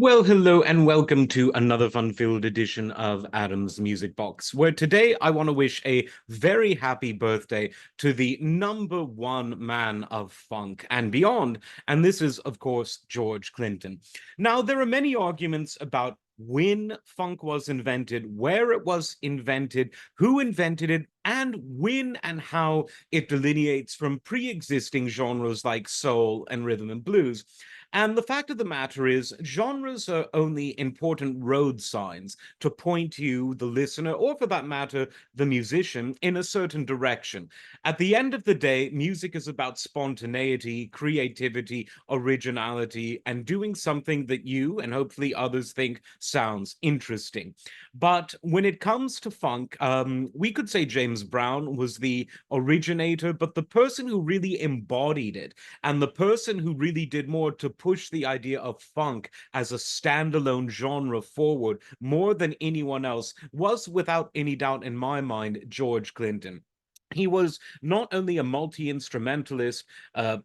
Well, hello and welcome to another fun-filled edition of Adam's Music Box, where today I want to wish a very happy birthday to the number one man of funk and beyond, and this is, of course, George Clinton. Now, there are many arguments about when funk was invented, where it was invented, who invented it, and when and how it delineates from pre-existing genres like soul and rhythm and blues. And the fact of the matter is, genres are only important road signs to point you, the listener, or for that matter, the musician, in a certain direction. At the end of the day, music is about spontaneity, creativity, originality, and doing something that you and hopefully others think sounds interesting. But when it comes to funk, we could say James Brown was the originator, but the person who really embodied it and the person who really did more to push the idea of funk as a standalone genre forward more than anyone else was, without any doubt in my mind, George Clinton. He was not only a multi-instrumentalist,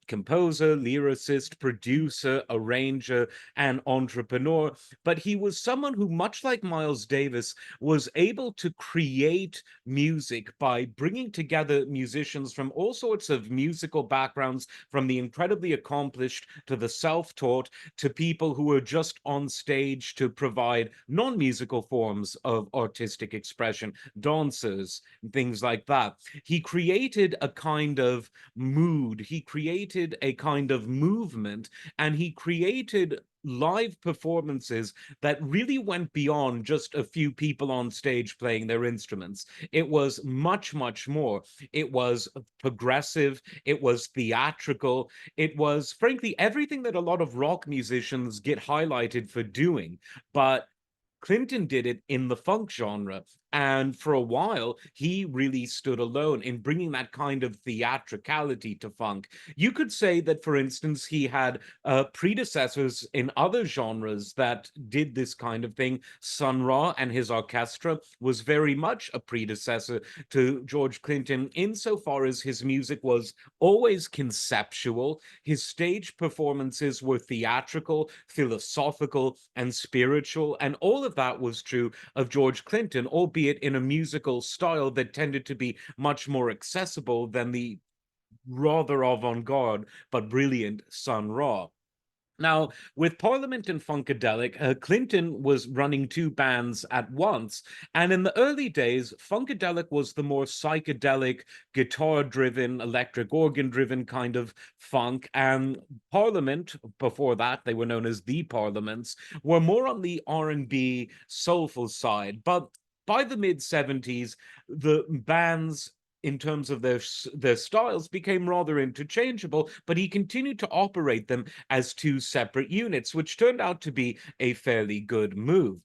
composer, lyricist, producer, arranger, and entrepreneur, but he was someone who, much like Miles Davis, was able to create music by bringing together musicians from all sorts of musical backgrounds, from the incredibly accomplished to the self-taught to people who were just on stage to provide non-musical forms of artistic expression, dancers, things like that. He created a kind of mood, he created a kind of movement, and he created live performances that really went beyond just a few people on stage playing their instruments. It was much, much more. It was progressive, it was theatrical, it was, frankly, everything that a lot of rock musicians get highlighted for doing. But Clinton did it in the funk genre. And for a while, he really stood alone in bringing that kind of theatricality to funk. You could say that, for instance, he had predecessors in other genres that did this kind of thing. Sun Ra and his orchestra was very much a predecessor to George Clinton insofar as his music was always conceptual. His stage performances were theatrical, philosophical, and spiritual. And all of that was true of George Clinton, albeit in a musical style that tended to be much more accessible than the rather avant-garde but brilliant Sun Ra. Now, with Parliament and Funkadelic, Clinton was running two bands at once. And in the early days, Funkadelic was the more psychedelic, guitar-driven, electric organ-driven kind of funk. And Parliament, before that, they were known as the Parliaments, were more on the R&B soulful side. But by the mid-70s, the bands in terms of their styles became rather interchangeable, but he continued to operate them as two separate units, which turned out to be a fairly good move.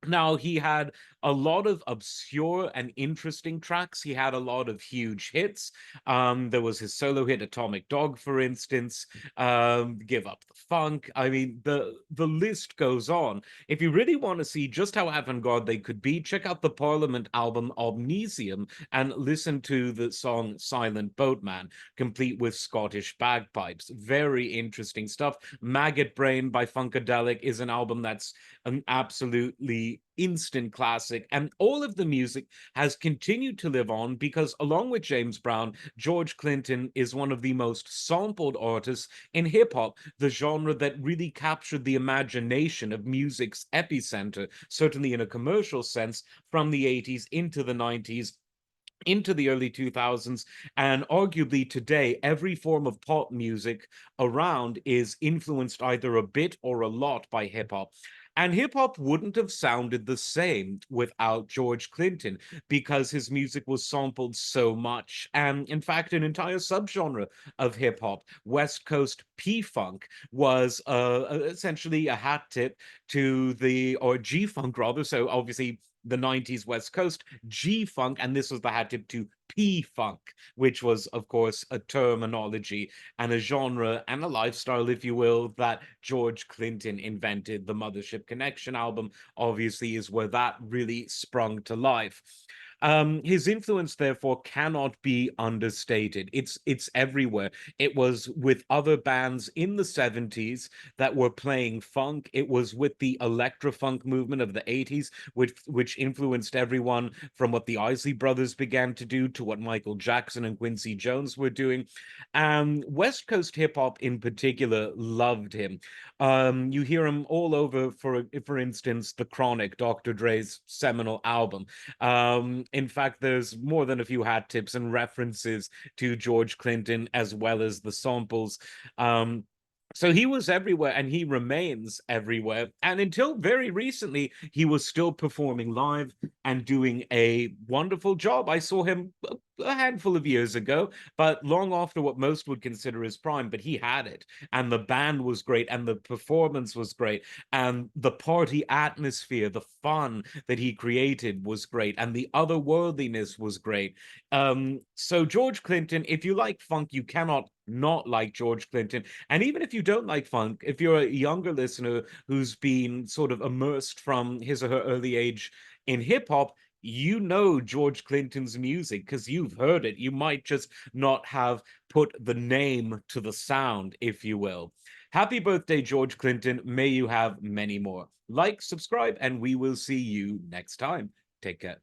Now, he had a lot of obscure and interesting tracks. He had a lot of huge hits. There was his solo hit, Atomic Dog, for instance, Give Up the Funk. I mean, the list goes on. If you really want to see just how avant-garde they could be, check out the Parliament album Omnisium and listen to the song Silent Boatman, complete with Scottish bagpipes. Very interesting stuff. Maggot Brain by Funkadelic is an album that's an absolutely instant classic, and all of the music has continued to live on because, along with James Brown, George Clinton is one of the most sampled artists in hip-hop, the genre that really captured the imagination of music's epicenter, certainly in a commercial sense, from the 80s into the 90s, into the early 2000s, and arguably today, every form of pop music around is influenced either a bit or a lot by hip hop. And hip hop wouldn't have sounded the same without George Clinton because his music was sampled so much. And in fact, an entire subgenre of hip hop, West Coast P Funk, was essentially a hat tip to or G Funk rather. So obviously, the 90s West Coast, G Funk, and this was the hat tip to P Funk, which was, of course, a terminology and a genre and a lifestyle, if you will, that George Clinton invented. The Mothership Connection album, obviously, is where that really sprung to life. His influence, therefore, cannot be understated. It's everywhere. It was with other bands in the 70s that were playing funk. It was with the electro-funk movement of the 80s, which influenced everyone from what the Isley Brothers began to do to what Michael Jackson and Quincy Jones were doing. West Coast hip hop in particular loved him. You hear him all over, for instance, The Chronic, Dr. Dre's seminal album. In fact, there's more than a few hat tips and references to George Clinton as well as the samples. So he was everywhere and he remains everywhere. And until very recently, he was still performing live and doing a wonderful job. I saw him a handful of years ago, but long after what most would consider his prime, but he had it. And the band was great and the performance was great. And the party atmosphere, the fun that he created was great. And the otherworldliness was great. So George Clinton, if you like funk, you cannot not like George Clinton. And even if you don't like funk, if you're a younger listener who's been sort of immersed from his or her early age in hip hop, you know George Clinton's music because you've heard it. You might just not have put the name to the sound, if you will. Happy birthday, George Clinton. May you have many more. Like, subscribe, and we will see you next time. Take care.